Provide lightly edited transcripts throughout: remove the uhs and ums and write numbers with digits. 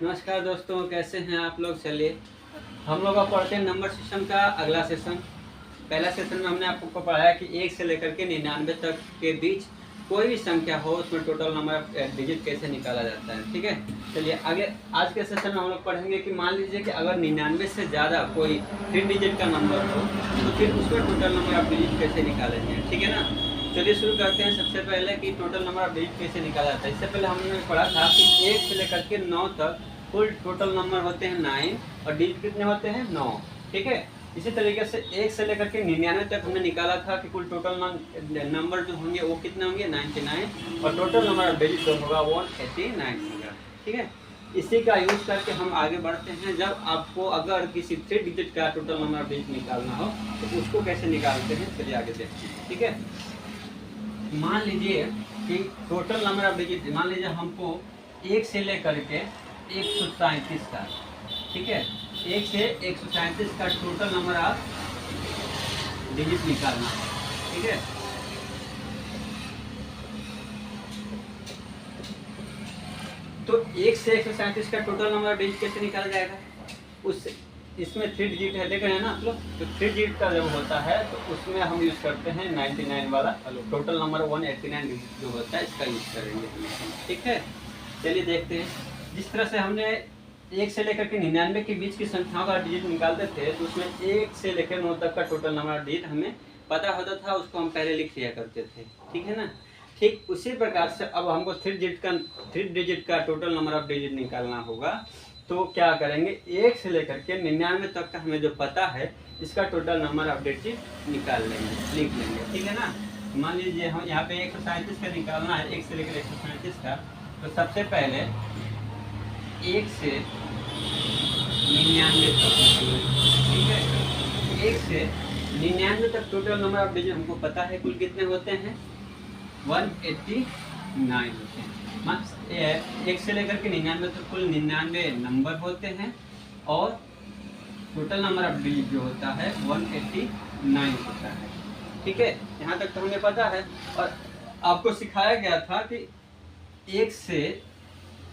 नमस्कार दोस्तों, कैसे हैं आप लोग। चलिए हम लोग अब पढ़ते हैं नंबर सिस्टम का अगला सेशन। पहला सेशन में हमने आपको पढ़ाया कि 1 से लेकर के 99 तक के बीच कोई भी संख्या हो उसमें टोटल नंबर ऑफ डिजिट कैसे निकाला जाता है। ठीक है, चलिए आगे आज के सेशन में हम लोग पढ़ेंगे कि मान लीजिए कि अगर 99 से ज़्यादा कोई 3 डिजिट का नंबर हो तो फिर उसमें टोटल नंबर ऑफ डिजिट कैसे निकालेंगे। ठीक है ना, चलिए शुरू करते हैं। सबसे पहले कि टोटल नंबर ऑफ डिजिट कैसे निकाला जाता है। इससे पहले हमने पढ़ा था कि 1 से लेकर के 9 तक कुल टोटल नंबर होते हैं 9 और डिजिट कितने होते हैं 9। ठीक है, इसी तरीके से 1 से लेकर के 99 तक हमने निकाला था कि कुल टोटल नंबर जो होंगे वो कितने होंगे 99 और टोटल नंबर ऑफ डिजिट जो होगा 189 होगा। ठीक है, इसी का यूज करके हम आगे बढ़ते हैं। जब आपको अगर किसी 3 डिजिट का टोटल नंबर ऑफ डिजिट निकालना हो तो उसको कैसे निकालते हैं, चलिए आगे देखते हैं। ठीक है, मान लीजिए कि टोटल नंबर ऑफ डिजिट, मान लीजिए हमको 1 से लेकर के 137 का, ठीक है, 1 से 137 का टोटल नंबर ऑफ डिजिट निकालना है। ठीक है, तो 1 से 137 का टोटल नंबर ऑफ डिजिट कैसे निकाला जाएगा। उस इसमें 3 डिजिट है, देख रहे हैं ना आप लोग। तो 3 डिजिट का जब होता है तो उसमें हम यूज़ करते हैं 99 वाला। टोटल नंबर 189 जो होता है इसका यूज़ करेंगे। ठीक है, चलिए देखते हैं। जिस तरह से हमने 1 से लेकर के 99 के बीच की संख्याओं का डिजिट निकालते थे तो उसमें 1 से लेकर 9 तक का टोटल नंबर ऑफ डिजिट हमें पता होता था, उसको हम पहले लिख लिया करते थे। ठीक है ना, ठीक उसी प्रकार से अब हमको 3 डिजिट का टोटल नंबर ऑफ डिजिट निकालना होगा। तो क्या करेंगे, 1 से लेकर के 99 तक का हमें जो पता है इसका टोटल नंबर ऑफ डिजिट निकाल लेंगे, लिख लेंगे। ठीक है ना, मान लीजिए हम यहाँ पे 137 का निकालना है, 1 से लेकर 137 का। तो सबसे पहले 1 से 99 तक, ठीक है, 1 से 99 तक टोटल नंबर ऑफ डिजिट हमको पता है कुल कितने होते हैं 189 होते हैं। 1 से लेकर के 99 तक कुल 99 नंबर होते हैं और टोटल नंबर ऑफ डिजिट जो होता है 189 होता है। ठीक है, यहाँ तक तो हमें पता है। और आपको सिखाया गया था कि 1 से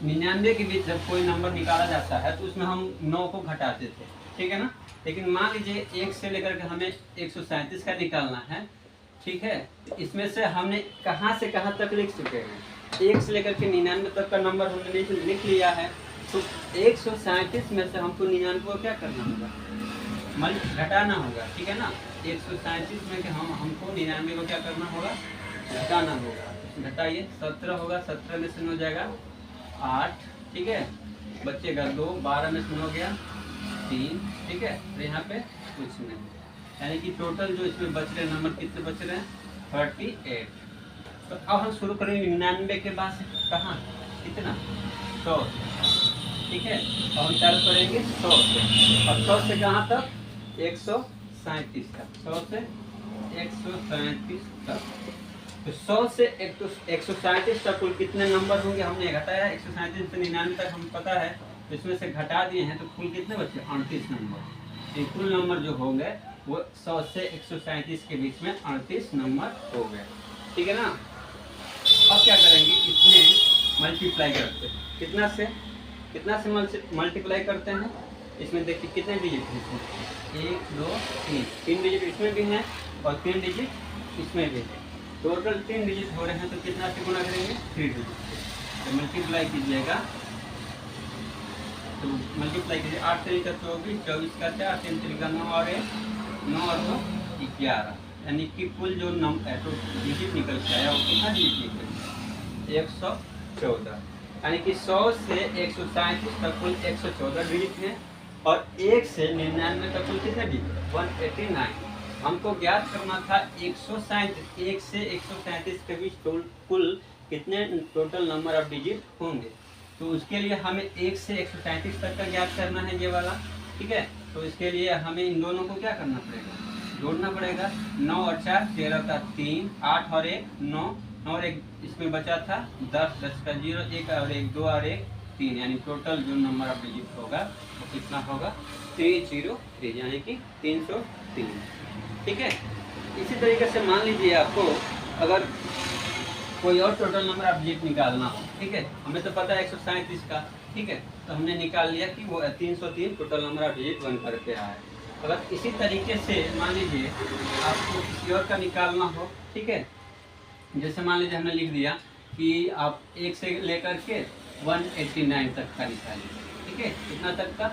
99 के बीच जब कोई नंबर निकाला जाता है तो उसमें हम 9 को घटाते थे। ठीक है ना, लेकिन मान लीजिए 1 से लेकर के हमें 137 का निकालना है। ठीक है, इसमें से हमने कहाँ से कहाँ तक लिख चुके हैं, 1 से लेकर के 99 तक का नंबर हमने लिख लिया है। तो 137 में से हमको 99 को क्या करना होगा, घटाना होगा। ठीक है ना, 137 में कि हमको 99 को क्या करना होगा, घटाना होगा। घटाइए, 17 होगा, 17 में से 9 जाएगा 8, ठीक है, बचेगा 2, 12 में से 9 गया 3। ठीक है, तो यहाँ पे कुछ नहीं, यानी कि टोटल जो इसमें बच रहे नंबर कितने बच रहे हैं 38। तो अब हम शुरू करेंगे 99 के बाद से कहाँ, कितना 100। ठीक है, तो हम चालू करेंगे 100 से, और 100 से कहाँ तक 137 तक, 100 से 137 तक। तो 100 से 137 तक कुल कितने नंबर होंगे हमने घटाया, 137 से 99 तक हम पता है, तो इसमें से घटा दिए हैं तो कुल कितने बचे 38 नंबर। तो कुल नंबर जो हो गए वो 100 से 137 के बीच में 38 नंबर हो गए। ठीक है ना, अब क्या करेंगे, इसमें मल्टीप्लाई करते हैं। कितना से मल्टीप्लाई करते हैं, इसमें देखिए कितने डिजिट हैं इसमें, 1 2 3 डिजिट इसमें भी हैं और 3 डिजिट इसमें भी है। टोटल 3 डिजिट हो रहे हैं तो कितना से गुना करेंगे 3 डिजिट से। तो मल्टीप्लाई कीजिएगा, तो मल्टीप्लाई कीजिए, 8 तरीका 24, 24 का 4, 3 तरीका 9 और 9 और 2 11, यानी कि कुल जो नंबर तो डिजिट निकल के आया वो कितना डिजिट निकल 114। यानी कि 100 से 137 तक कुल 114 डिजिट हैं और 1 से 99 तक कुल कितने डिजिट 189। हमको ज्ञात करना था 137, 1 से 137 के बीच कुल कितने टोटल नंबर ऑफ डिजिट होंगे। तो उसके लिए हमें 1 से 137 तक का ज्ञात करना है ये वाला। ठीक है, तो इसके लिए हमें इन दोनों को क्या करना पड़ेगा, जोड़ना पड़ेगा। 9 और 4 13 का 3, 8 और 1 9, 9 और 1 इसमें बचा था 10, 10 का 0, 1 और 1 2 और 1 3, यानी टोटल जो नंबर ऑफ डिजिट होगा वो कितना होगा 303, यानी कि 303। ठीक है, इसी तरीके से मान लीजिए आपको अगर कोई और टोटल नंबर आप डिजिट निकालना हो, ठीक है। हमें तो पता है 137 का, ठीक है, तो हमने निकाल लिया कि वो 303 टोटल नंबर ऑफ डिजिट बन करके आया है। अगर इसी तरीके से मान लीजिए आपको किसी और का निकालना हो, ठीक है, जैसे मान लीजिए हमने लिख दिया कि आप 1 से लेकर के 189 तक का निकालिए, ठीक है, कितना तक का,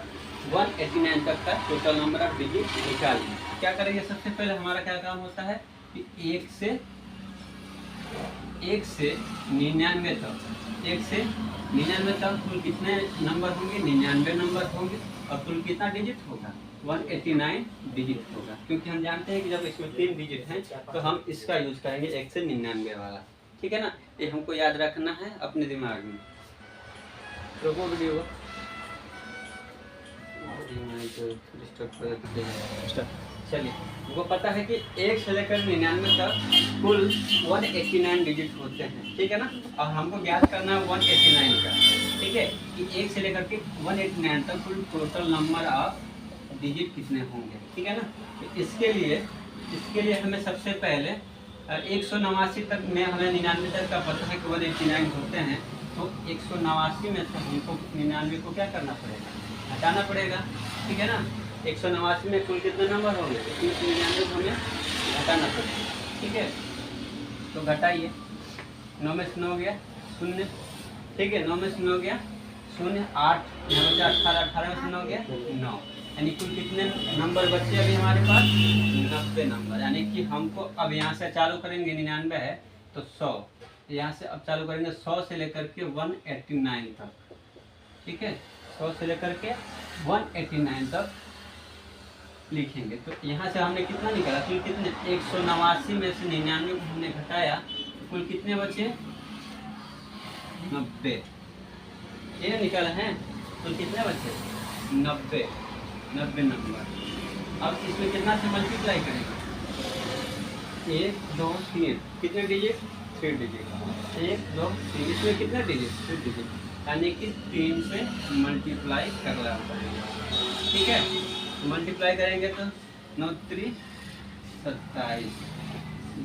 189 तक का टोटल नंबर ऑफ डिजिट निकालिए। क्या करेंगे, सबसे पहले हमारा क्या काम होता है कि 1 से 99 तक, 1 से 99 तक कुल कितने नंबर होंगे, 99 नंबर होंगे, और कुल कितना डिजिट होगा, 189 डिजिट होगा। क्योंकि हम जानते हैं कि जब इसमें 3 डिजिट हैं तो हम इसका यूज करेंगे 1 से 99 वाला, ठीक है ना। ये हमको याद रखना है अपने दिमाग में। रोको वीडियो चलिए, वो पता है कि 1 से लेकर 99 तक कुल 189 डिजिट होते हैं, ठीक है ना। और हमको ज्ञात करना है 189 का, ठीक है, कि 1 से लेकर के 189 तक कुल टोटल नंबर ऑफ डिजिट कितने होंगे, ठीक है ना। तो इसके लिए हमें सबसे पहले 189 तक में हमें 99 तक का पता है कि 189 होते हैं, तो 189 में से हमको 99 को क्या करना पड़ेगा, हटाना पड़ेगा, ठीक है ना। 189 में कुल कितने नंबर होंगे, 399 को हमें हटाना पड़ेगा, ठीक है। तो घटाइए, 9 में से 9 गया 0, ठीक है, 9 में से 9 गया 0, 8 18, 18 में से 9 गया 9, यानी कुल कितने नंबर बचे अभी हमारे पास, 90 नंबर। यानी कि हमको अब यहाँ से चालू करेंगे, 99 है तो 100, यहाँ से अब चालू करेंगे 100 से लेकर के 189 तक, ठीक है, 100 से लेकर के 189 तक लिखेंगे। तो यहाँ से हमने कितना निकाला, कुल कितने, 189 में से 99 को हमने घटाया, कुल कितने बचे, 90, ये निकाला है, कुल कितने बचे, 90 नंबर। अब इसमें कितना से मल्टीप्लाई करेंगे, 1 2 3, कितने डिजिट, 3 डिजिट, 1 2 3, इसमें कितने डिजिट, 3 डिजिट, यानी कि 3 से मल्टीप्लाई करना पड़ेगा, ठीक है। मल्टीप्लाई करेंगे तो 9 3 27,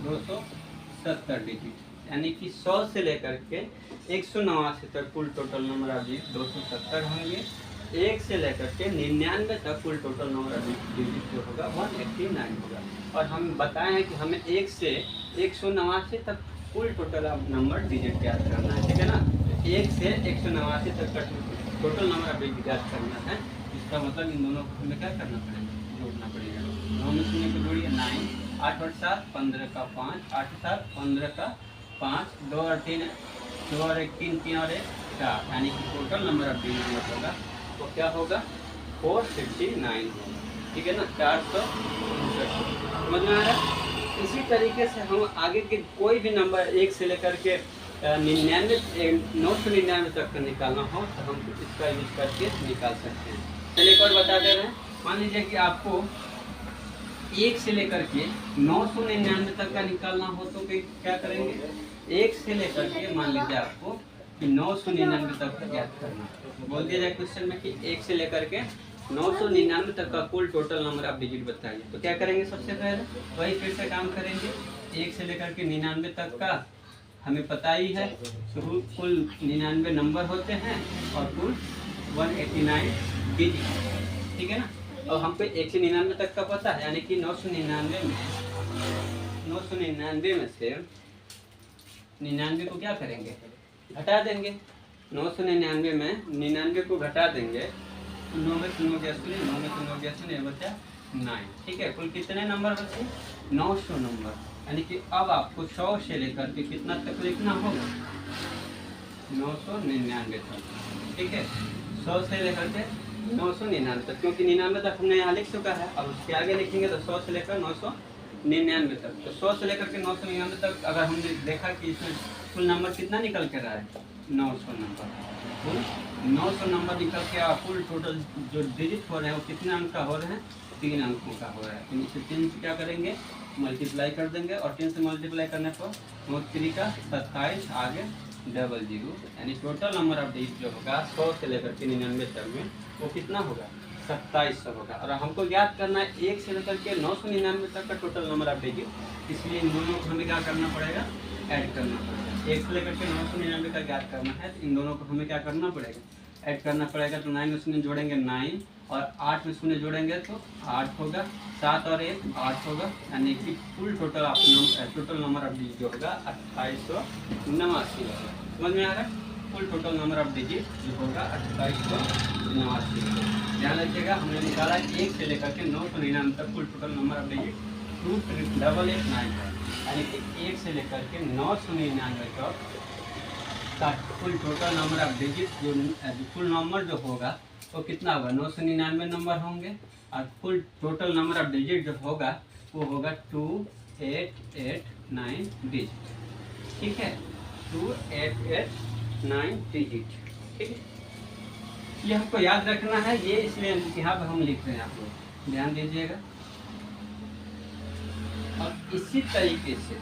270 डिजिट, यानी कि 100 से लेकर के 189 तक कुल टोटल नंबर ऑफ डिजिट 270 होंगे। 1 से लेकर के 99 तक कुल टोटल नंबर ऑफ डिजिट जो होगा 189 होगा। और हम बताए हैं कि हमें 1 से 189 तक कुल टोटल नंबर डिजिट ज्ञात करना है, ठीक है ना। 1 से 189 तक का टोटल नंबर ऑफ डिजिट ज्ञात करना है। इसका मतलब इन दोनों को हमें क्या करना पड़ेगा, जोड़ना पड़ेगा। 9 में 0 को जोड़िए 9, 8 और 7 15 का 5, 8 7 15 का 5, 2 और 3 2 और 1 3, 3 और 1 4, यानी कि टोटल नंबर ऑफ डिजिट होगा तो क्या होगा, 469 होगा, ठीक है ना, 469। समझ में आ रहा है। इसी तरीके से हम आगे के कोई भी नंबर 1 से लेकर के 999 तक का निकालना हो तो हम इसका यूज करके निकाल सकते हैं। चलिए एक और बता दे रहे हैं। मान लीजिए कि आपको 1 से लेकर के 999 तक का निकालना हो तो क्या करेंगे, 1 से लेकर के मान लीजिए आपको कि 999 तक का ज्ञात करना, बोल दिया जाए क्वेश्चन में कि 1 से लेकर के 999 तक का कुल टोटल नंबर आप डिजिट बताइए। तो क्या करेंगे, सबसे पहले वही फिर से काम करेंगे। 1 से लेकर के 99 तक का हमें पता ही है, शुरू कुल 99 नंबर होते हैं और कुल 189 डिजिट, ठीक है ना। और हमको 1 से 99 तक का पता है, यानी कि 999 में से 99 को क्या करेंगे, घटा देंगे। 999 में 99 को घटा देंगे तो 9 में से 9 गया 0, 9 में से 9 गया 0, बचा 9, ठीक है। कुल कितने नंबर बचे, 900 नंबर। यानी कि अब आपको 100 से लेकर के कितना तक लिखना होगा, 999 तक, ठीक है। 100 से लेकर के 999 तक, क्योंकि 99 तक हमने यहाँ लिख चुका है। अब उसके आगे लिखेंगे तो 100 से लेकर 999 तक। तो 100 से लेकर के 999 तक अगर हमने देखा कि इसमें कुल नंबर कितना निकल के रहा है, 900 नंबर। कुल 900 नंबर निकल के कुल टोटल जो डिजिट हो रहे हैं वो कितने अंक का हो रहे हैं, 3 अंकों का हो रहा है। तो इसे 3 से क्या करेंगे, मल्टीप्लाई कर देंगे, और 3 से मल्टीप्लाई करने पर 3 का 27 आगे 00, यानी टोटल नंबर ऑफ डिजिट जो होगा 100 से लेकर के 99 तक में वो कितना होगा, 2700 होगा। और हमको याद करना है 1 से लेकर के 999 तक का टोटल नंबर ऑफ डिजिट, इसलिए इन दोनों को हमें क्या करना पड़ेगा, ऐड करना पड़ेगा। 1 से लेकर के 999 का ज्ञात करना है तो इन दोनों को हमें क्या करना पड़ेगा, ऐड करना पड़ेगा। तो 9 में शून्य जोड़ेंगे 9 और 8 में शून्य जोड़ेंगे तो 8 होगा, 7 और 1 8 होगा, यानी कि कुल total total number of digit जो होगा 2889 होगा। समझ में आ रहा है? कुल टोटल नंबर ऑफ डिजिट जो होगा 2889 होगा। ध्यान रखिएगा, हमने निकाला 1 से लेकर के 999 तक कुल टोटल नंबर ऑफ डिजिट 2889 है, यानी कि 1 से लेकर के 999 तक कुल टोटल नंबर ऑफ डिजिट जो कुल नंबर जो होगा वो कितना होगा, 999 नंबर होंगे और कुल टोटल नंबर ऑफ डिजिट जो होगा वो होगा 2889 डिजिट। ठीक है, 2889 डिजिट। ठीक है, ये हमको याद रखना है, ये इसलिए यहाँ पर हम लिख रहे हैं, आप लोग ध्यान दीजिएगा। अब इसी तरीके से,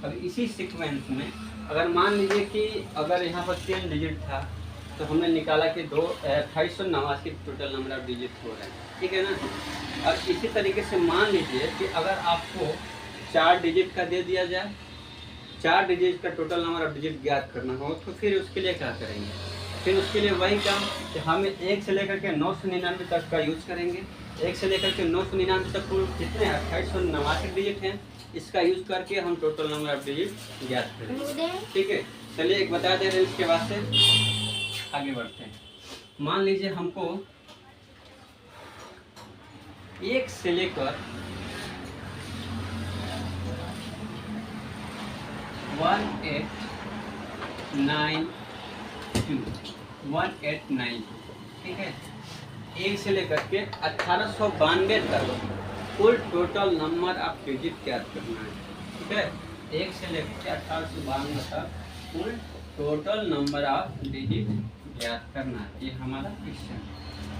अब इसी सीक्वेंस में अगर मान लीजिए कि अगर यहाँ पर 10 डिजिट था तो हमने निकाला कि 2889 टोटल नंबर ऑफ डिजिट हो रहे हैं। ठीक है ना। और इसी तरीके से मान लीजिए कि अगर आपको 4 डिजिट का दे दिया जाए, 4 डिजिट का टोटल नंबर ऑफ डिजिट ज्ञात करना हो तो फिर उसके लिए क्या करेंगे, फिर उसके लिए वही काम कि हम 1 से लेकर के 999 तक का यूज़ करेंगे। 1 से लेकर के 999 तक कुल कितने 2889 डिजिट हैं, इसका यूज़ करके हम टोटल नंबर ऑफ डिजिट ज्ञात करेंगे। ठीक है, चलिए एक बता दे रहे हैं, इसके बाद से आगे बढ़ते हैं। मान लीजिए हमको 1 से लेकर 1892, ठीक है, 1 से लेकर के 1892 तक कुल टोटल नंबर ऑफ डिजिट ज्ञात करना है। ठीक है, 1 से लेकर के 1892 तक कुल टोटल नंबर ऑफ डिजिट ज्ञात करना है, ये हमारा क्वेश्चन।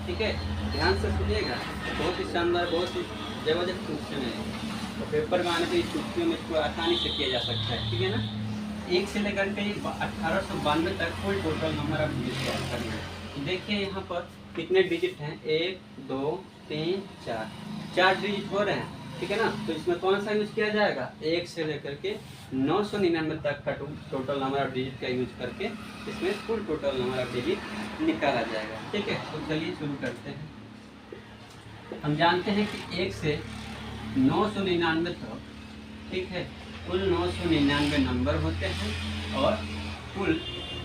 ठीक है, ध्यान से सुनिएगा, बहुत ही शानदार, बहुत ही जबरदस्त क्वेश्चन है। तो पेपर में आने पर इस चुटकियों में इसको आसानी से किया जा सकता है। ठीक है ना। 1 से लेकर के 1892 तक कुल टोटल नंबर ऑफ डिजिट ज्ञात करना है। देखिए यहाँ पर कितने डिजिट हैं, 1 2 3 4 डिजिट हो रहे हैं। ठीक है ना। तो इसमें कौन सा यूज़ किया जाएगा, 1 से लेकर के 999 तक का टोटल नंबर ऑफ डिजिट का यूज करके इसमें कुल टोटल नंबर ऑफ डिजिट निकाला जाएगा। ठीक है, तो चलिए शुरू करते हैं। हम जानते हैं कि 1 से 999 तक, ठीक है, कुल 999 नंबर होते हैं और कुल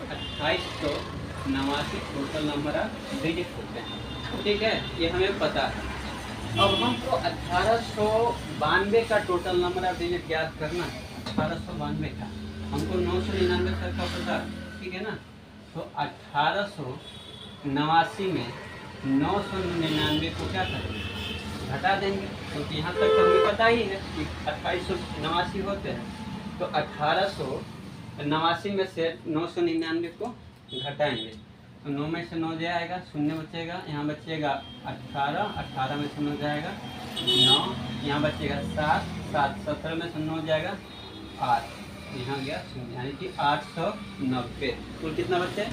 2889 टोटल नंबर ऑफ डिजिट होते हैं। ठीक है, ये हमें पता है। अब हमको 1892 का टोटल नंबर ऑफ डिजिट ज्ञात करना है। 1892 का हमको 999 तक का पता, ठीक है ना। तो 1889 में 999 को क्या करेंगे, घटा देंगे, क्योंकि यहाँ तक तो हमें पता ही है कि 2889 होते हैं। तो 1889 में से 999 को घटाएंगे तो 9 में से 9 जाएगा, शून्य बचेगा, यहाँ बचेगा 18 में से 9 जाएगा 9, यहाँ बचेगा 7 17 में से 9 जाएगा 8, यहाँ गया शून्य, यानी कि 890। कुल कितना बचे,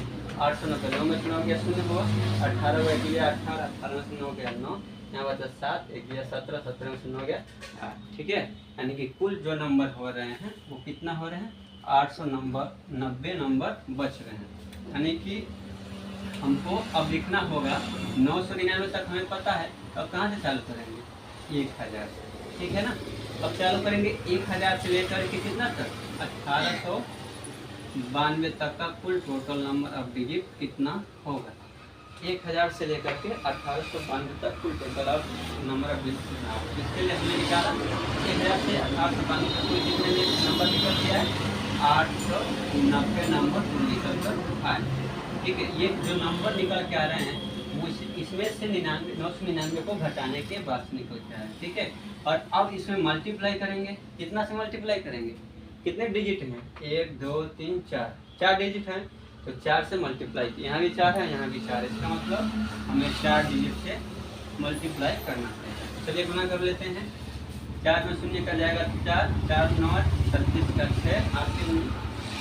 890। 9 में से 9 गया शून्य हुआ, 18 में गया 18 में से 9 गया 9, यहाँ बचा 7, एक गया 17, 17 में से 9 गया 8। ठीक है, यानी कि कुल जो नंबर हो रहे हैं वो कितना हो रहे हैं, 890 नंबर बच रहे हैं। यानी कि हमको अब लिखना होगा 999 तक हमें पता है, अब कहाँ से चालू करेंगे, 1000 से। ठीक है ना। अब चालू करेंगे 1000 से लेकर के कितना तक, 1892 तक का कुल टोटल नंबर ऑफ डिजिट कितना होगा। 1000 से लेकर के 1892 तक कुल total of number of digit कितना होगा। इसके लिए हमने निकाला 1000 से 1892 तक कुल कितने नंबर निकल गया है, 890 नंबर निकल कर आए। ठीक है, ये जो नंबर निकल के आ रहे हैं वो इसमें से 999 को घटाने के बाद निकल के आए। ठीक है, और अब इसमें मल्टीप्लाई करेंगे, कितना से मल्टीप्लाई करेंगे, कितने डिजिट हैं, 1 2 3 4 डिजिट हैं, तो 4 से मल्टीप्लाई, यहाँ भी 4 है, यहाँ भी 4 है, इसका मतलब हमें 4 डिजिट से मल्टीप्लाई करना है। चलिए गुना कर लेते हैं। 4 में शून्य का जाएगा 4, 4 9 36 का 6, 8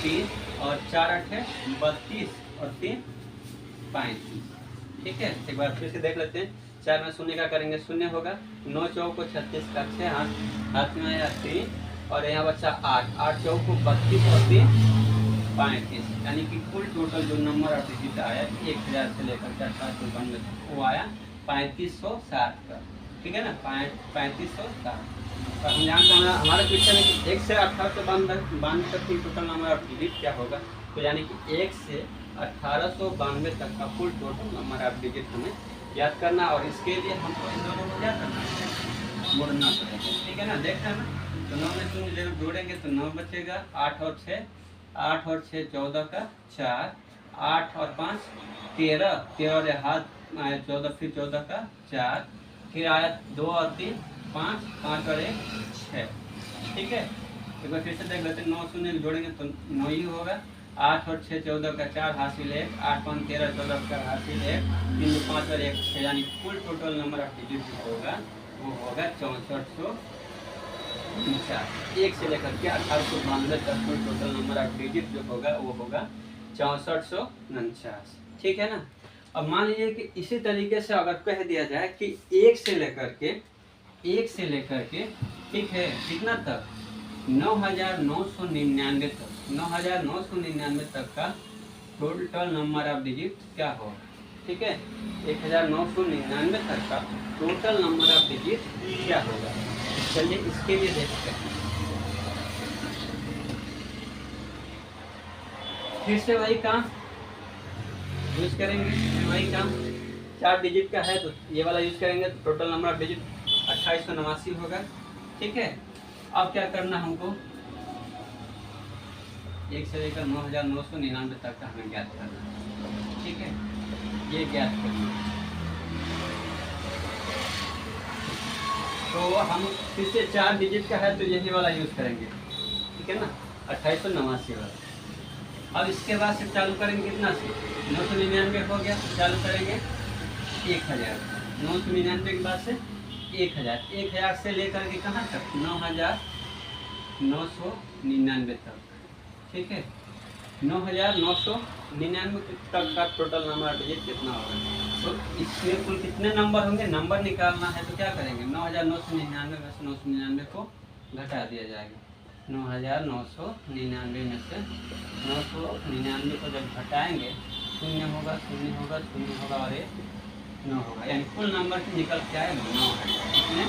3 और 4 8 है 32 और 3 35। ठीक है, एक बार फिर से देख लेते हैं। 4 में शून्य का करेंगे, शून्य होगा, 9 चौक को 36 का 6, हाथ में आया 3 और यहाँ बच्चा 8, 8 चौक को 32 और 3 35, यानी कि कुल टोटल जो नंबर ऑफ डिजिट आया 1000 से लेकर के 1892 वो आया 3560 का। ठीक है ना, 3560। और हम जानते हैं हमारे क्वेश्चन है कि 1 से 1892 तक की टोटल नंबर ऑफ डिजिट क्या होगा, तो यानी कि 1 से 1892 तक का कुल टोटल नंबर ऑफ डिजिट हमें याद करना, और इसके लिए हमको इन दोनों को क्या करना है, मोड़ना पड़ेगा। ठीक है ना, देखते हैं ना, तो 9 में शून्य जब जोड़ेंगे तो 9 बचेगा, 8 और 6 14 का 4, 8 और 5 13, 13 और हाथ 14, फिर 14 का 4, फिर आया 2 और 3 5, 5 और 1 6। ठीक है, एक बार फिर से देख लेते हैं, 9 शून्य जोड़ेंगे तो 9 ही होगा, 8 और 6 14 का 4 हासिल 1, 8 5 13 14 का हासिल 1, 3 5 और 1 6, यानी कुल टोटल नंबर ऑफ डिजिट जो होगा वो होगा 6449। 1 से लेकर के 1892 तक कुल टोटल नंबर ऑफ डिजिट जो होगा वो होगा 6449। ठीक है ना। अब मान लीजिए कि इसी तरीके से अगर कह दिया जाए कि 1 से लेकर के ठीक है कितना तक, 9999 तक, 9999 तक का टोटल नंबर ऑफ डिजिट क्या होगा। ठीक है, 1999 तक का टोटल नंबर ऑफ डिजिट क्या होगा। चलिए इसके लिए देखते हैं, फिर से वही काम यूज करेंगे, वही काम 4 डिजिट का है तो ये वाला यूज करेंगे, तो टोटल नंबर ऑफ डिजिट 2889 होगा। ठीक है, अब क्या करना हमको, 1 से लेकर 9999 तक का हमें ज्ञात करना है। ठीक है, ये ज्ञात करना है, तो हम फिर से 4 डिजिट का है तो यही वाला यूज करेंगे। ठीक है ना, 2889 वाला। अब इसके बाद से चालू करेंगे कितना से, 999 हो गया, चालू करेंगे 1000, 999 के बाद से 1000 से लेकर के कहाँ तक, 9999 तक। ठीक है, 9999 तक का टोटल नंबर डिजिट कितना होगा, तो इसमें कुल कितने नंबर होंगे, नंबर निकालना है तो क्या करेंगे, 9999 में से 999 को घटा दिया जाएगा। 9999 में से 999 को जब घटाएंगे, शून्य होगा और ये 9 होगा, यानी कुल नंबर निकल के आएगा 9000। कितने,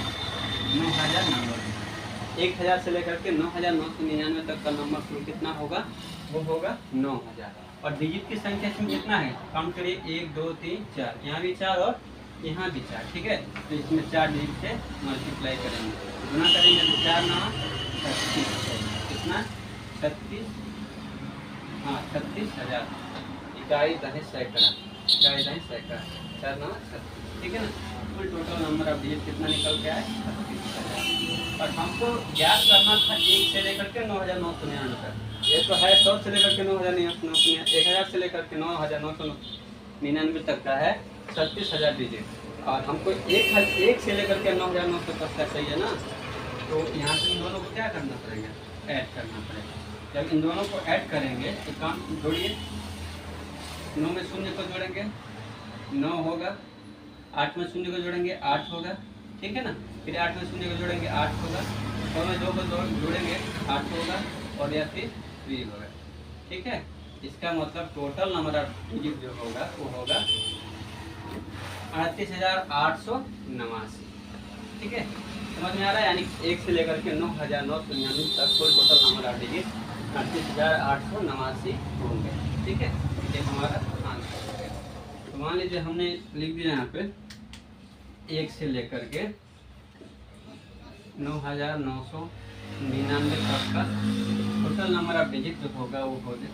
9000 नंबर। 1000 से लेकर के 9999 तक का नंबर कुल कितना होगा, वो होगा 9000। और डिजिट की संख्या इसमें कितना है, काउंट करिए, 1 2 3 4, यहाँ भी 4 और यहाँ भी 4। ठीक है, तो इसमें 4 डिजिट से मल्टीप्लाई करेंगे, गुना करेंगे तो 4 9 36, कितना 36, हाँ 36000, इकाई दही सैकड़ा, 4 9 36। ठीक है ना, कुल टोटल नंबर ऑफ डिजिट कितना निकल के आए, 36000। और हमको ज्ञात करना था 1 से लेकर के 9999 तक, ये तो है 100 से लेकर के 9999, 1000 से लेकर के 9999 तक का है 36000 डिजिट, और हमको 1 से लेकर के 9900 तक का चाहिए ना, तो यहाँ से इन दोनों को क्या करना पड़ेगा, ऐड करना पड़ेगा। जब इन दोनों को ऐड करेंगे तो काम जोड़िए, 9 में शून्य को जोड़ेंगे 9 होगा, 8 में शून्य को जोड़ेंगे 8 होगा। ठीक है ना, फिर 8 में शून्य को जोड़ेंगे 8 होगा, 6 में 2 को जोड़ेंगे 8 होगा, और या फिर 3 होगा। ठीक है, इसका मतलब टोटल नंबर ऑफ डिजिट जो होगा वो होगा 38889। ठीक है, समझ में आ रहा है, यानी 1 से लेकर के 9999 तक कुल टोटल नंबर ऑफ डिजिट 38889 होंगे। ठीक है, ये हमारा आंसर है। तो मान लीजिए हमने लिख दिया यहाँ पे 1 से लेकर के 9999 तक का टोटल नंबर ऑफ डिजिट जो होगा वो हो जाए,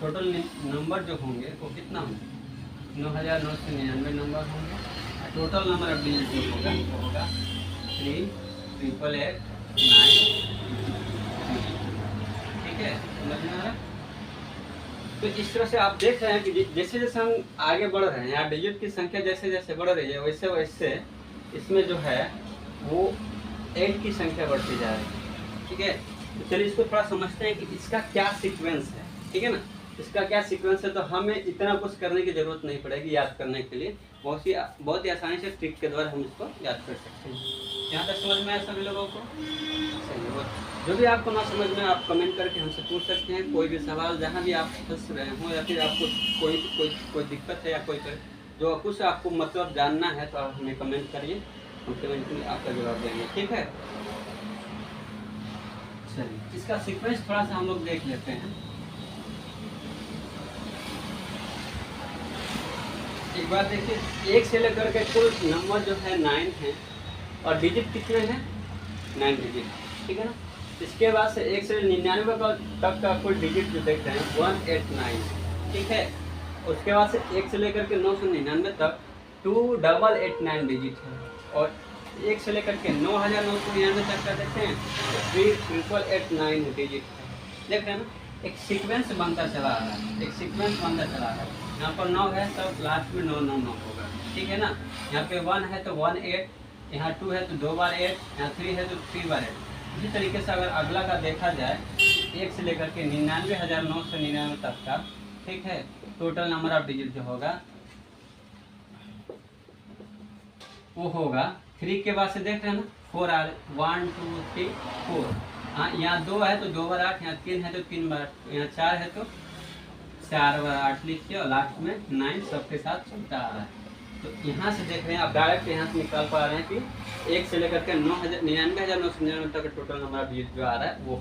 टोटल नंबर जो होंगे वो कितना होंगे, 9999 नंबर होंगे। टोटल नंबर ऑफ डिजिट जो होगा वो होगा 38889। ठीक है, समझ में आ रहा है। तो इस तरह से आप देख रहे हैं कि जैसे जैसे हम आगे बढ़ रहे हैं, यहाँ डिजिट की संख्या जैसे जैसे बढ़ रही है वैसे वैसे इसमें जो है वो 8 की संख्या बढ़ती जा रही है। ठीक है, तो चलिए इसको थोड़ा समझते हैं कि इसका क्या सीक्वेंस है। ठीक है ना, इसका क्या सीक्वेंस है, तो हमें इतना कुछ करने की ज़रूरत नहीं पड़ेगी याद करने के लिए। बहुत ही आसानी से ट्रिक के द्वारा हम इसको याद कर सकते हैं। यहाँ तक समझ में आया सभी लोगों को? चलिए, बहुत जो भी आपको ना समझ में आप कमेंट करके हमसे पूछ सकते हैं। कोई भी सवाल जहाँ भी आप फंस रहे हों या फिर आपको कोई दिक्कत है या कोई जो कुछ आपको मतलब जानना है तो आप हमें कमेंट करिए, हम कमेंट में आपका जवाब देंगे, ठीक है। चलिए, इसका सीक्वेंस थोड़ा सा हम लोग देख लेते हैं। एक बार देखिए, 1 से लेकर के कुल नंबर जो है 9 है और डिजिट कितने हैं, 9 डिजिट, ठीक है ना। इसके बाद से 1 से 99 तक का कुल डिजिट जो देख रहे हैं 189, ठीक है। उसके बाद से 1 से लेकर के 999 तक 2889 डिजिट है, और 1 से लेकर के 9999 तक का देखते हैं 3889 डिजिट है। देख रहे हैं ना, एक सीक्वेंस बनता चला आ रहा है, एक सीक्वेंस बनता चला आ रहा है। यहाँ पर 9 है तो लास्ट में 999 होगा, ठीक है ना। यहाँ पे 1 है तो 1 8, यहाँ 2 है तो 2 बार 8, यहाँ 3 है तो 3 बार 8। इसी तरीके से अगर अगला का देखा जाए 1 से लेकर के 99,999 तक का, ठीक है, टोटल नंबर ऑफ डिजिट जो होगा वो होगा 3 के बाद से देख रहे हैं ना 4 आ रहे, 1 2 3 4। हाँ, यहाँ 2 है तो 2 बार 8, यहाँ 3 है तो 3 बार, यहाँ 4 है तो 4 बार 8 लिखिए, और लास्ट में 9 सबके साथ चलता आ रहा है। तो यहाँ से देख रहे हैं आप डायरेक्ट यहाँ से निकाल पा रहे हैं कि 1 से लेकर के 99,999 तक का टोटल नंबर ऑफ डिजिट जो आ रहा है वो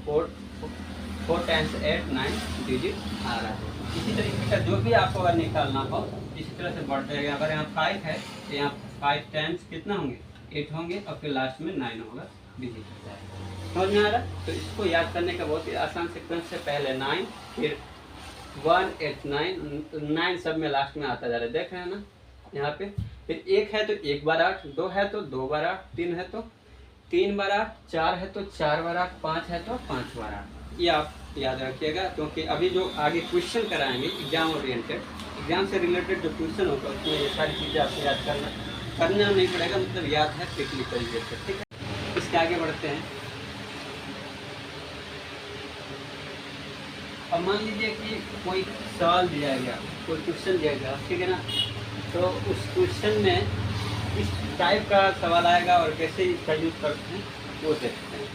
4 टाइम्स 8 9 डिजिट आ रहा है। इसी तरीके का जो भी आपको अगर निकालना हो इसी तरह से बढ़ते जाएगा। अगर यहाँ 5 है तो यहाँ 5 टाइम्स कितना होंगे, 8 होंगे, और फिर लास्ट में 9 होगा, डिजिट हो जाएगा। समझ में आ रहा है? तो इसको याद करने का बहुत ही आसान सीक्वेंस है। पहले 9, फिर 189, 9 सब में लास्ट में आता जा रहा है, देख रहे हैं ना यहाँ पे। फिर 1 है तो 1 बार 8, 2 है तो 2 बार 8, 3 है तो 3 बार 8, 4 है तो 4 बार 8, 5 है तो 5 बार 8। ये आप याद रखिएगा, क्योंकि अभी जो आगे क्वेश्चन कराएंगे एग्जाम ओरिएंटेड, एग्जाम से रिलेटेड जो क्वेश्चन होगा उसमें ये सारी चीज़ें आपको याद करना नहीं पड़ेगा, मतलब याद है क्विकली तरीके से, ठीक है। इसके आगे बढ़ते हैं। अब मान लीजिए कि कोई सवाल दिया गया, कोई क्वेश्चन दिया गया, ठीक है ना। तो उस क्वेश्चन में किस टाइप का सवाल आएगा और कैसे इसका यूज करते हैं वो देखते हैं।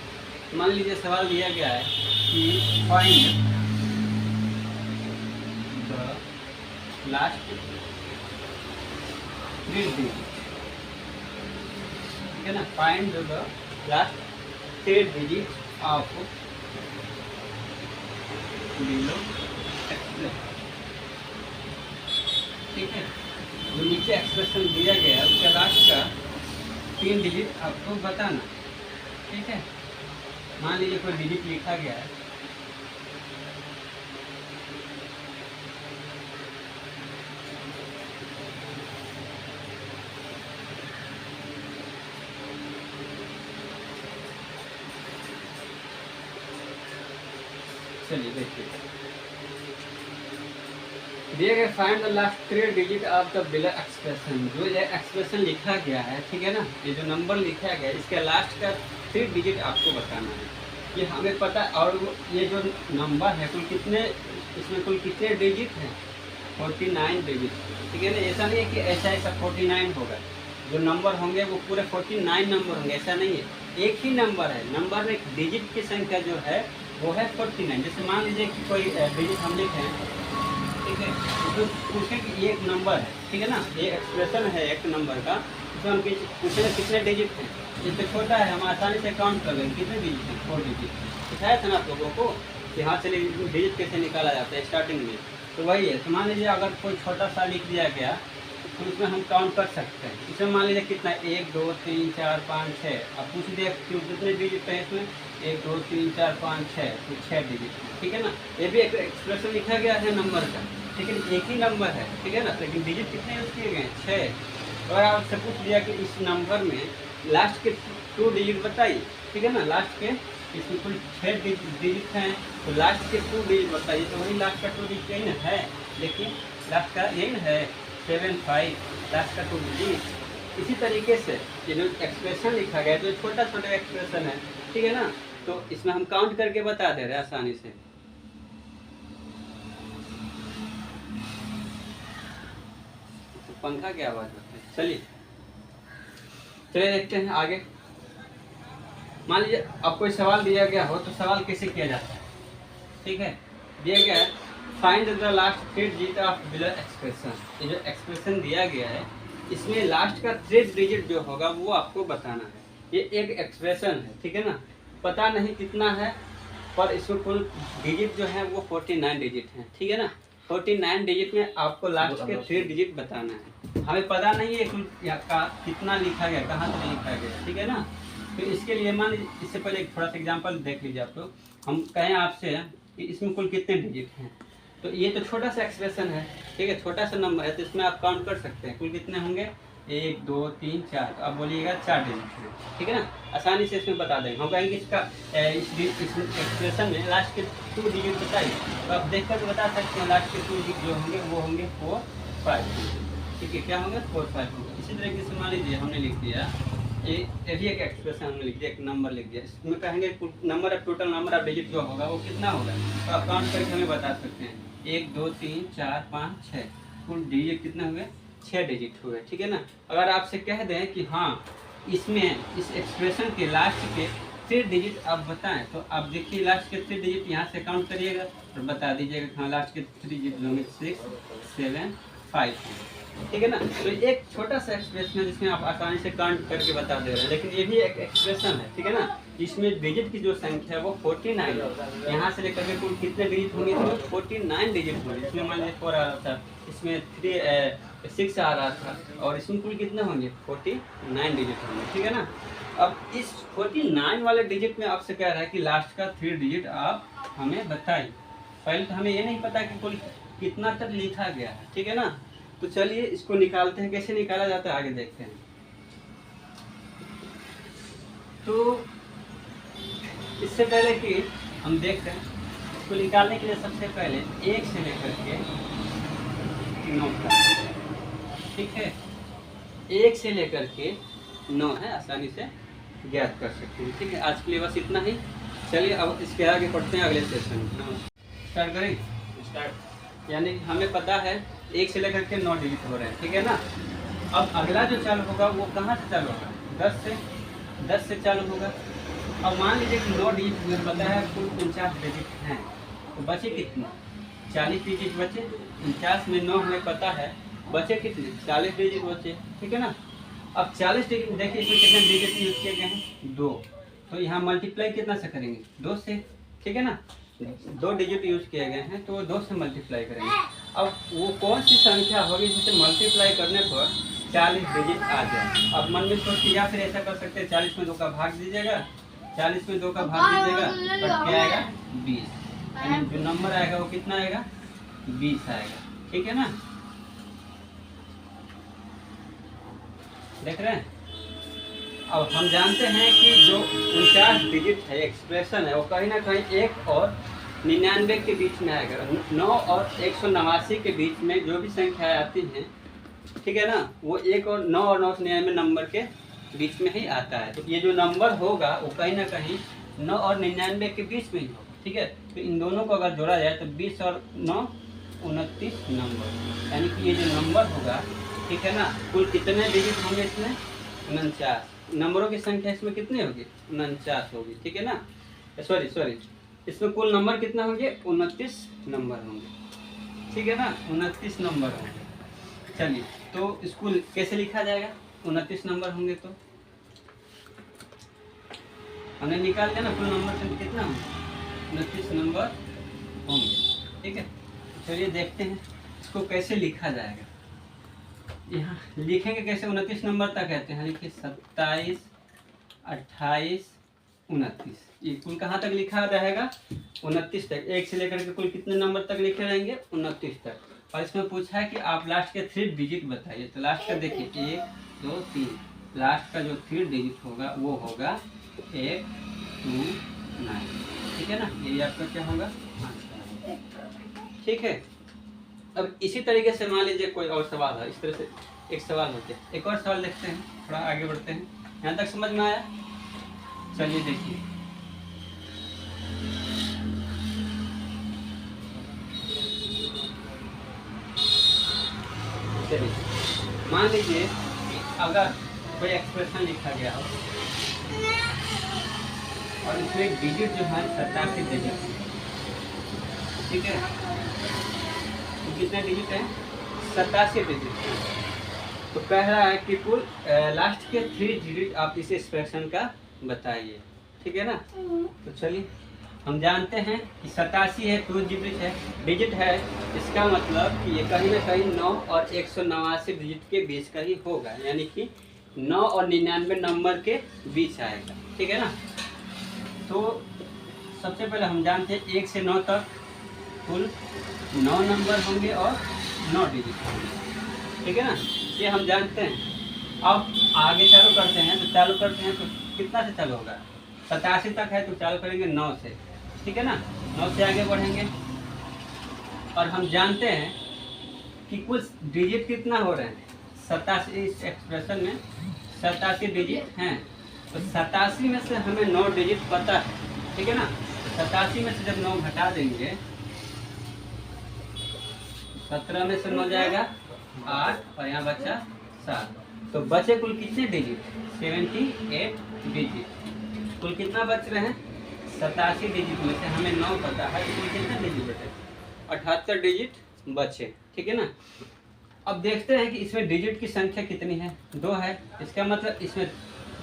मान लीजिए सवाल दिया गया है कि फाइंड द लास्ट 3 डिजिट, ठीक है ना। Find the last 3 digit of below expression, ठीक है। जो नीचे एक्सप्रेशन दिया गया है उसके लास्ट का 3 डिजिट आपको बताना, ठीक है। मान लीजिए कोई डिजिट लिखा गया है, चलिए देखिए दिए गए find the last 3 digit of the below expression. जो ये एक्सप्रेशन लिखा गया है, ठीक है ना, ये जो नंबर लिखा गया है इसके लास्ट का 3 डिजिट आपको बताना है। ये हमें पता है, और ये जो नंबर है कुल कितने, इसमें कुल कितने डिजिट हैं, 49 डिजिट, ठीक है ना। ऐसा नहीं है कि ऐसा 49 होगा, जो नंबर होंगे वो पूरे 49 नंबर होंगे, ऐसा नहीं है। एक ही नंबर है, नंबर में डिजिट की संख्या जो है वो है 49। जैसे मान लीजिए कि कोई डिजिट हम लिखे हैं, ठीक है, तो पूछे कि ये एक नंबर है, ठीक है ना, ये एक्सप्रेशन है एक नंबर का, उसमें हम पूछे कितने डिजिट हैं। ये तो छोटा है, हम आसानी से काउंट कर लेंगे कितने डिजिट हैं, 4 डिजिट। सिखाया था ना आप लोगों को कि हाँ चलिए डिजिट कैसे निकाला जाता है स्टार्टिंग में, तो वही है। तो मान लीजिए अगर कोई छोटा सा लिख दिया गया तो उसमें हम काउंट कर सकते हैं। इसमें मान लीजिए कितना, 1 2 3 4 5 6, अब पूछ दिया क्यों कितने डिजिट है इसमें, 1 2 3 4 5 6, तो 6 डिजिट, ठीक है ना। ये भी एक एक्सप्रेशन लिखा गया है नंबर का, लेकिन एक ही नंबर है, ठीक है ना, लेकिन डिजिट कितने यूज़ किए गए हैं, 6। और आपसे पूछ दिया कि इस नंबर में लास्ट के 2 डिजिट बताइए, ठीक है ना, लास्ट के इसमें कुल 6 डिजिट हैं, तो लास्ट के 2 डिजिट बताइए, तो वही लास्ट का 2 डिजिट यही ना है, लेकिन लास्ट का यही ना है 7 5, लास्ट का 2 डिजिट। इसी तरीके से ये जो एक्सप्रेशन लिखा गया है तो छोटा छोटा एक्सप्रेशन है, ठीक है ना, तो इसमें हम काउंट करके बता दे रहे हैं आसानी से। पंखा की आवाज़ होती है। चलिए देखते हैं आगे। मान लीजिए अब कोई सवाल दिया गया हो तो सवाल कैसे किया जाता है। ठीक है, दिया गया है find the last 3 digit of below expression. ये जो एक्सप्रेशन दिया गया है इसमें लास्ट का 3 डिजिट जो होगा वो आपको बताना है। ये एक एक्सप्रेशन है, ठीक है ना, पता नहीं कितना है पर इसमें कुल डिजिट जो है वो 49 डिजिट है। ठीक है ना, 49 डिजिट में आपको लास्ट के 3 डिजिट बताना है। हमें पता नहीं है कुल का कितना लिखा गया, कहाँ से लिखा गया। ठीक है ना, तो इसके लिए मान लीजिए इससे पहले एक थोड़ा सा एग्जांपल देख लीजिए आप लोग। हम कहें आपसे कि इसमें कुल कितने डिजिट हैं, तो ये तो छोटा सा एक्सप्रेशन है, ठीक है, छोटा सा नंबर है, तो इसमें आप काउंट कर सकते हैं कुल कितने होंगे, 1 2 3 4। तो आप बोलिएगा 4 डिजिट है। ठीक है ना, आसानी से इसमें बता देंगे। हम कहेंगे इसका इस एक्सप्रेशन में लास्ट के 2 डिजिट बताइए, तो आप देख कर बता सकते हैं लास्ट के 2 डिजिट जो होंगे वो होंगे 4 5। ठीक है, क्या होंगे 4 5 होंगे। इसी तरीके से मान लीजिए हमने लिख दिया ये भी एक एक्सप्रेशन हमने लिख दिया, एक नंबर लिख दिया। इसमें कहेंगे number of total number of digit जो होगा वो कितना होगा, तो आप काउंट करके हमें बता सकते हैं 1 2 3 4 5 6। कुल डिजिट कितने हुए, 6 डिजिट हुए। ठीक है ना, अगर आपसे कह दें कि हाँ इसमें इस एक्सप्रेशन के लास्ट के 3 डिजिट आप बताएं, तो आप देखिए लास्ट के 3 डिजिट यहाँ से काउंट करिएगा और बता दीजिएगा हाँ लास्ट के 3 डिजिट होंगे 6 7 5। ठीक है ना, तो एक छोटा सा एक्सप्रेशन है जिसमें आप आसानी से काउंट करके बता दे रहे हैं, लेकिन ये भी एक एक्सप्रेशन है। ठीक है ना, इसमें डिजिट की जो संख्या है वो 49 है। यहाँ से लेकर के कुल कितने डिजिट होंगे, तो 49 डिजिट होंगे। इसमें मान लीजिए 4 आ रहा था, इसमें 6 आ रहा था, और इसमें कुल कितने होंगे 49 डिजिट होंगे। ठीक है ना, अब इस 49 वाले डिजिट में आपसे कह रहा है कि लास्ट का 3 डिजिट आप हमें बताइए। पहले तो हमें ये नहीं पता कि कुल कितना तक लिखा गया है। ठीक है ना, तो चलिए इसको निकालते हैं, कैसे निकाला जाता है आगे देखते हैं। तो इससे पहले कि हम देखते हैं इसको निकालने के लिए सबसे पहले 1 से लेकर के 9 तक, ठीक है, 1 से लेकर के 9 है, आसानी से ज्ञात कर सकते हैं। ठीक है, आज के लिए बस इतना ही। चलिए अब इसके आगे पढ़ते हैं अगले सेशन में। स्टार्ट करें, स्टार्ट। यानी हमें पता है 1 से लेकर के 9 डिजिट हो रहे हैं। ठीक है ना, अब अगला जो चालू होगा वो कहाँ से चालू होगा, 10 से चालू होगा। अब मान लीजिए कि 9 डिजिट हमें पता है कुल 49 डिजिट हैं, तो बचे कितने, 40 डिजिट बचे। 49 में 9 हमें पता है, बचे कितने, 40 डिजिट बचे। ठीक है ना, अब 40 डिजिट देखिए इसमें कितने डिजिट यूज किए गए हैं, 2, तो यहाँ मल्टीप्लाई कितना से करेंगे, 2 से। ठीक है ना, 2 डिजिट यूज किए गए हैं तो 2 से मल्टीप्लाई करेंगे। अब वो कौन सी संख्या होगी जिसे मल्टीप्लाई करने पर 40 डिजिट आ जाए। अब मन में सोचिए, या फिर ऐसा कर सकते हैं 40 में 2 का भाग दीजिएगा, 40 में 2 का भाग दीजिएगा और क्या आएगा 20, यानी जो नंबर आएगा वो कितना आएगा 20 आएगा। ठीक है ना, देख रहे हैं। अब हम जानते हैं कि जो 49 डिजिट है एक्सप्रेशन है वो कहीं ना कहीं 1 और 99 के बीच में आएगा। 9 और 189 के बीच में जो भी संख्याएं आती हैं, ठीक है ना, वो 1 और 9 और 999 नंबर के बीच में ही आता है। तो ये जो नंबर होगा वो कहीं ना कहीं 9 और 99 के बीच में ही होगा। ठीक है, तो इन दोनों को अगर जोड़ा जाए तो 20 और 9 29 नंबर, यानी कि ये जो नंबर होगा, ठीक है ना, कुल कितने डिजिट होंगे इसमें, 49 नंबरों की संख्या इसमें कितनी होगी, 49 होगी। ठीक है ना, सॉरी इसमें कुल नंबर कितना होंगे, 29 नंबर होंगे। ठीक है ना, 29 नंबर होंगे। चलिए तो इसको कैसे लिखा जाएगा, 29 नंबर होंगे तो हमने निकाल दिया ना, कुल नंबर से कितना होंगे, 29 नंबर होंगे। ठीक है, चलिए देखते हैं इसको कैसे लिखा जाएगा। यहाँ लिखेंगे कैसे, 29 नंबर तक कहते हैं, लिखिए 27 28 29, ये कुल कहाँ तक लिखा रहेगा, 29 तक। 1 से लेकर के कुल कितने नंबर तक लिखे रहेंगे, 29 तक। और इसमें पूछा है कि आप लास्ट के 3 डिजिट बताइए, तो लास्ट का देखिए 1 2 3, लास्ट का जो 3 डिजिट होगा वो होगा 1 2 9। ठीक है ना, ये आपका क्या होगा, ठीक है। अब इसी तरीके से मान लीजिए कोई और सवाल है, इस तरह से एक सवाल होते हैं। एक और सवाल देखते हैं, थोड़ा आगे बढ़ते हैं। यहाँ तक समझ में आया, चलिए देखिए। चलिए मान लीजिए कि अगर कोई एक्सप्रेशन लिखा गया हो और इसमें डिजिट जो है 87 डिजिट, ठीक है, तो कितने डिजिट है? 87 डिजिट। तो कह रहा है कि कुल लास्ट के 3 डिजिट आप इस एक्सप्रेशन का बताइए, ठीक है ना। तो चलिए हम जानते हैं कि 87 है, 2 डिजिट है, इसका मतलब कि ये कहीं ना कहीं 9 और 189 डिजिट के बीच का ही होगा, यानी कि 9 और 99 नंबर के बीच आएगा, ठीक है ना। तो सबसे पहले हम जानते हैं 1 से 9 तक कुल 9 नंबर होंगे और 9 डिजिट होंगे, ठीक है ना, ये हम जानते हैं। अब आगे चालू करते हैं, तो चालू करते हैं तो कितना से चालू होगा? 87 तक है तो चालू करेंगे 9 से, ठीक है ना, 9 से आगे बढ़ेंगे। और हम जानते हैं कि कुल डिजिट कितना हो रहे हैं? 87, इस एक्सप्रेशन में 87 डिजिट हैं, तो 87 में से हमें 9 डिजिट पता है, ठीक है ना। 87 में से जब 9 घटा देंगे, 17 में से 9 जाएगा 8 और यहाँ बचा 7, तो बचे कुल कितने डिजिट? 78 डिजिट। कुल कितना बच रहे हैं? 87 डिजिट में से हमें 9 पता है, तो कुल कितना डिजिट बचे? 78 डिजिट बचे, ठीक है ना। अब देखते हैं कि इसमें डिजिट की संख्या कितनी है? 2 है, इसका मतलब इसमें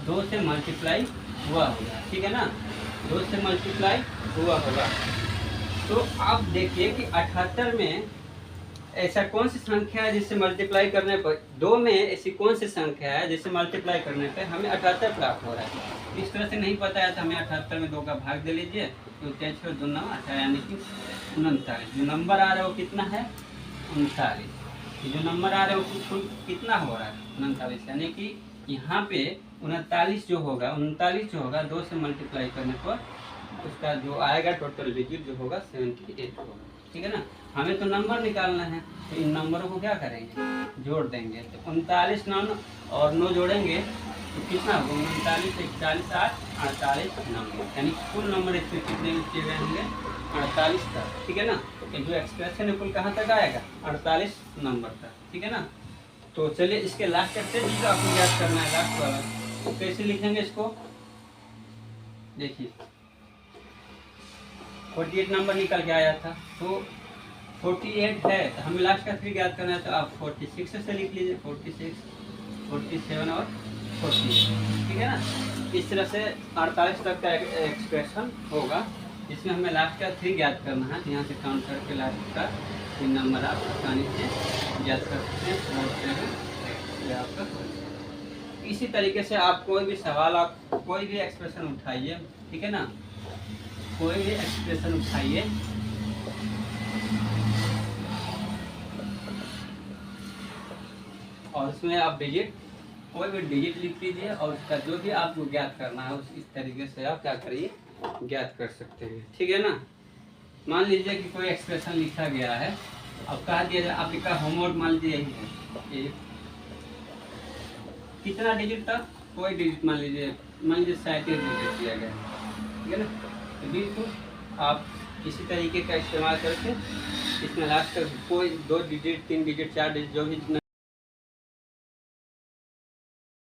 2 से मल्टीप्लाई हुआ होगा, ठीक है ना, 2 से मल्टीप्लाई हुआ होगा। तो आप देखिए कि 78 में ऐसा कौन सी संख्या है जिससे मल्टीप्लाई करने पर, 2 में ऐसी कौन सी संख्या है जिससे मल्टीप्लाई करने पर हमें 78 प्राप्त हो रहा है? इस तरह से नहीं पता है तो हमें 78 में 2 का भाग दे लीजिए, तो 2 9 18, यानी कि 39। जो नंबर आ रहा है वो कितना है? 39। जो नंबर आ रहा है वो कुल कितना हो रहा है? 39, यानी कि यहाँ पे 39 जो होगा, 39 जो होगा 2 से मल्टीप्लाई करने पर उसका जो आएगा टोटल डिजिट जो होगा 78 होगा, ठीक है ना। हमें तो नंबर निकालना है, तो इन नंबरों को क्या करेंगे? जोड़ देंगे। तो 39 9 और 9 जोड़ेंगे तो कितना होगा? 39 41 8 48 नंबर, यानी कुल नंबर इसमें कितने किए गए होंगे? 48 तक, ठीक है ना। तो जो एक्सप्रेशन है कुल कहाँ तक आएगा? 48 नंबर तक, ठीक है ना। तो चलिए इसके लास्ट स्टेज जो आपको याद करना है, लास्ट वाला, तो कैसे लिखेंगे इसको? देखिए 48 नंबर निकल के आया था, तो 48 है, तो हमें लास्ट का 3 याद करना है, तो आप 46 से लिख लीजिए, 46 47 और 48, ठीक है ना। इस तरह से 48 तक का एक्सप्रेशन होगा, जिसमें हमें लास्ट का 3 याद करना है। यहाँ से काउंट करके लास्ट का 3 नंबर आप आसानी से याद कर सकते हैं। इसी तरीके से आप कोई भी सवाल, आप कोई भी एक्सप्रेशन उठाइए, ठीक है ना, कोई भी एक्सप्रेशन उठाइए और उसमें आप डिजिट, कोई भी डिजिट लिख लीजिए और उसका जो भी आपको ज्ञात करना है उस इस तरीके से आप क्या करिए? ज्ञात कर सकते हैं, ठीक है ना। मान लीजिए कि कोई एक्सप्रेशन लिखा गया है, अब कहा दिया जाए आपका होमवर्क मान लीजिए यही है, कितना डिजिट तक? कोई डिजिट मान लीजिए 37 डिजिट दिया गया है, ठीक है ना। तो बिल्कुल आप इसी तरीके का इस्तेमाल करके इसमें लास्ट तक कोई 2 डिजिट 3 डिजिट 4 डिजिट जो भी